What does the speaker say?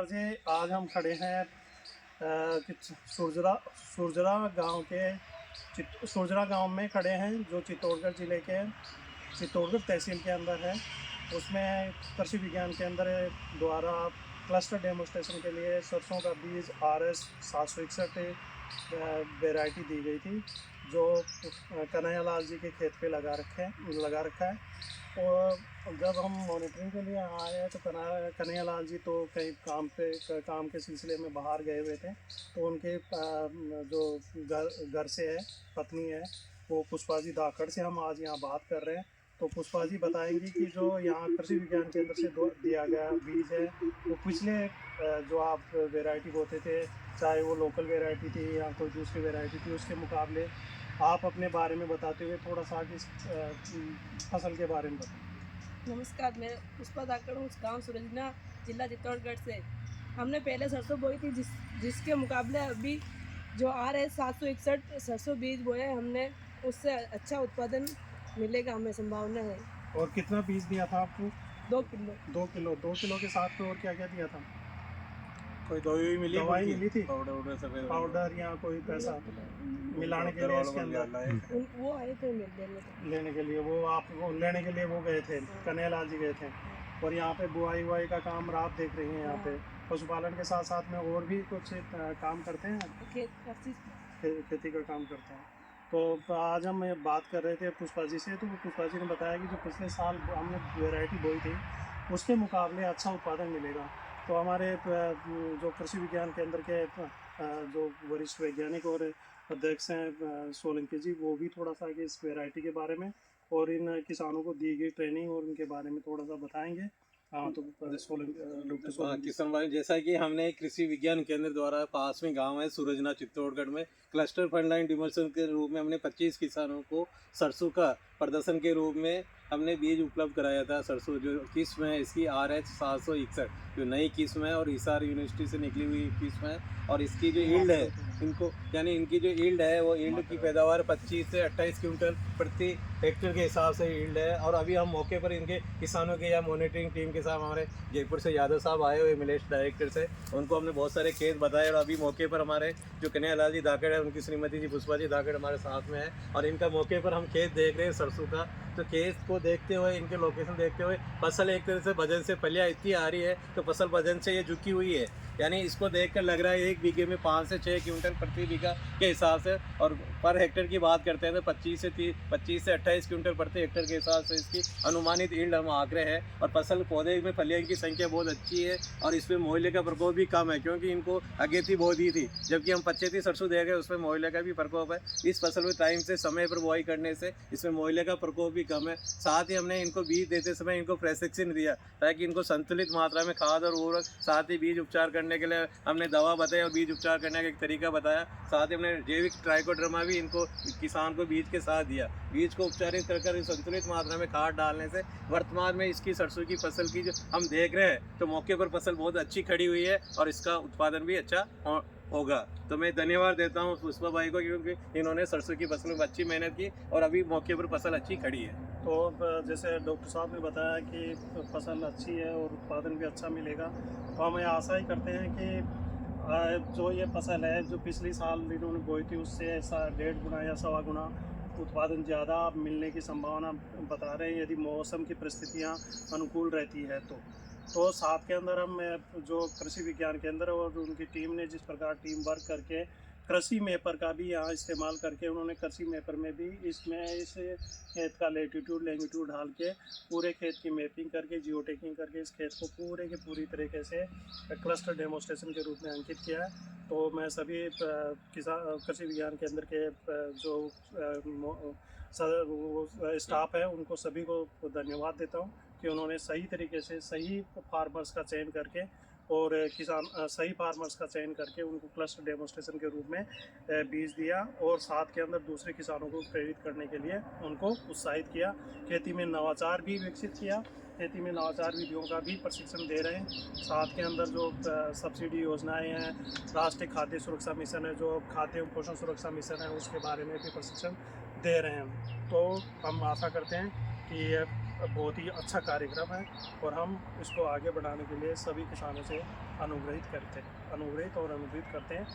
नमस्कार जी। आज हम खड़े हैं सुरजरा गांव के सुरजरा गांव में खड़े हैं, जो चित्तौड़गढ़ ज़िले के चित्तौड़गढ़ तहसील के अंदर है। उसमें कृषि विज्ञान केंद्र द्वारा क्लस्टर डेमोस्ट्रेशन के लिए सरसों का बीज RS 761 वैरायटी दी गई थी, जो कन्हैयालाल जी के खेत पे लगा रखा है। और जब हम मॉनिटरिंग के लिए आए हैं तो कन्हैयालाल जी तो कहीं काम के सिलसिले में बाहर गए हुए थे। तो उनके जो घर से है, पत्नी है, वो पुष्पा जी धाकड़ से हम आज यहाँ बात कर रहे हैं। तो पुष्पा जी बताएंगी कि जो यहाँ कृषि विज्ञान केंद्र से दिया गया बीज है, वो पिछले जो आप वैरायटी बोते थे, चाहे वो लोकल वैरायटी थी या कोई दूसरी वैरायटी थी, उसके मुकाबले आप अपने बारे में बताते हुए थोड़ा सा इस फसल के बारे में बताएं। नमस्कार, मैं पुष्पा धाकड़ हूँ, गाँव सुरजना, जिला चित्तौड़गढ़ से। हमने पहले सरसों बोई थी, जिसके मुकाबले अभी जो RS 761 सरसों बीज बोए हमने, उससे अच्छा उत्पादन मिलेगा, हमें संभावना है। और कितना बीज दिया था आपको? 2 किलो। 2 किलो के साथ में और क्या क्या दिया था? कोई दवाई मिली थी? पाउडर या कोई पैसा मिलाने के लिए इसके अंदर? वो आए थे लेने के लिए, लेने के लिए वो गए थे, कन्हैयालाल जी गए थे। और यहाँ पे बुआई वुआई का काम आप देख रही हैं। यहाँ पे पशुपालन के साथ साथ में और भी कुछ काम करते हैं, खेती का काम करते हैं। तो आज हम बात कर रहे थे पुष्पा जी से, तो पुष्पा जी ने बताया कि जो पिछले साल हमने वैरायटी बोई थी, उसके मुकाबले अच्छा उत्पादन मिलेगा। तो हमारे जो कृषि विज्ञान केंद्र के जो वरिष्ठ वैज्ञानिक और अध्यक्ष हैं सोलंकी जी, वो भी थोड़ा सा इस वैरायटी के बारे में और इन किसानों को दी गई ट्रेनिंग और उनके बारे में थोड़ा सा बताएंगे। हाँ, तो किसान भाई, जैसा कि हमने कृषि विज्ञान केंद्र द्वारा पास में गांव है सूरजना चित्तौड़गढ़ में क्लस्टर फंड लाइन डिमोशन के रूप में हमने 25 किसानों को सरसों का प्रदर्शन के रूप में हमने बीज उपलब्ध कराया था। सरसों जो किस्म है इसकी RH 761 जो नई किस्म है और हिसार यूनिवर्सिटी से निकली हुई किस्म है। और इसकी जो ईल्ड है, इनकी जो ईल्ड है वो ईल्ड की पैदावार 25 से 28 क्विंटल प्रति हेक्टेयर के हिसाब से ईल्ड है। और अभी हम मौके पर इनके किसानों के या मॉनिटरिंग टीम के साथ हमारे जयपुर से यादव साहब आए हुए मिलेट्स डायरेक्टर से, उनको हमने बहुत सारे खेत बताए। और अभी मौके पर हमारे जो कन्हैयालाल जी धाकड़ है, उनकी श्रीमती जी पुष्पा जी धाकड़ हमारे साथ में है और इनका मौके पर हम खेत देख रहे हैं सरसों का। तो खेत को देखते हुए, इनके लोकेशन देखते हुए, फसल एक तरह से वजन से फलियाँ इतनी आ रही है तो फसल वजन से ये झुकी हुई है। यानी इसको देखकर लग रहा है 1 बीघे में 5 से 6 क्विंटल प्रति बीघा के हिसाब से, और पर हेक्टेयर की बात करते हैं तो 25 से 28 क्विंटल प्रति हेक्टेयर के हिसाब से इसकी अनुमानित ईल्ड हम आंक रहे हैं। और फसल पौधे में फलियाँ की संख्या बहुत अच्छी है और इसमें मोहल्ले का प्रकोप भी कम है, क्योंकि इनको अगेती बो दी थी, जबकि हम पछेती सरसों दे गए उसमें मोहल्ले का भी प्रकोप है। इस फसल में टाइम से समय पर बुआई करने से इसमें मोहल्ले का प्रकोप भी कम है। साथ ही हमने इनको बीज देते समय इनको प्रेसिक्सिन दिया ताकि इनको संतुलित मात्रा में खाद और उर्वरक, साथ ही बीज उपचार करने के लिए हमने दवा बताई और बीज उपचार करने का एक तरीका बताया। साथ ही हमने जैविक ट्राइकोडर्मा भी इनको किसान को बीज के साथ दिया। बीज को उपचारित कर संतुलित मात्रा में खाद डालने से वर्तमान में इसकी सरसों की फसल की जो हम देख रहे हैं तो मौके पर फसल बहुत अच्छी खड़ी हुई है और इसका उत्पादन भी अच्छा होगा। तो मैं धन्यवाद देता हूँ पुष्पा भाई को, क्योंकि इन्होंने सरसों की फसल में अच्छी मेहनत की और अभी मौके पर फसल अच्छी खड़ी है। तो जैसे डॉक्टर साहब ने बताया कि फसल अच्छी है और उत्पादन भी अच्छा मिलेगा, तो हम आशा ही करते हैं कि जो ये फसल है जो पिछले साल इन्होंने बोई थी उससे 1.5 गुना या 1.25 गुना उत्पादन ज़्यादा मिलने की संभावना बता रहे हैं, यदि मौसम की परिस्थितियाँ अनुकूल रहती है तो साथ के अंदर हम जो कृषि विज्ञान केंद्र और उनकी टीम ने जिस प्रकार टीम वर्क करके कृषि मैपर का भी यहाँ इस्तेमाल करके, उन्होंने कृषि मैपर में भी इसमें इस खेत का लैटीट्यूड लॉन्गिट्यूड डाल के पूरे खेत की मैपिंग करके, जियो टैगिंग करके इस खेत को पूरे के पूरी तरीके से क्लस्टर डेमोस्ट्रेशन के रूप में अंकित किया है। तो मैं सभी कृषि विज्ञान केंद्र के जो स्टाफ है उनको सभी को धन्यवाद देता हूँ कि उन्होंने सही तरीके से सही फार्मर्स का चयन करके और सही फार्मर्स का चयन करके उनको क्लस्टर डेमोस्ट्रेशन के रूप में बीज दिया और साथ के अंदर दूसरे किसानों को प्रेरित करने के लिए उनको उत्साहित किया। खेती में नवाचार भी विकसित किया, खेती में नवाचार विधियों का भी प्रशिक्षण दे रहे हैं। साथ के अंदर जो सब्सिडी योजनाएं हैं, राष्ट्रीय खाद्य सुरक्षा मिशन है, जो खाद्य पोषण सुरक्षा मिशन है, उसके बारे में भी प्रशिक्षण दे रहे हैं। तो हम आशा करते हैं कि बहुत ही अच्छा कार्यक्रम है और हम इसको आगे बढ़ाने के लिए सभी किसानों से अनुग्रहित और अनुग्रहित करते हैं।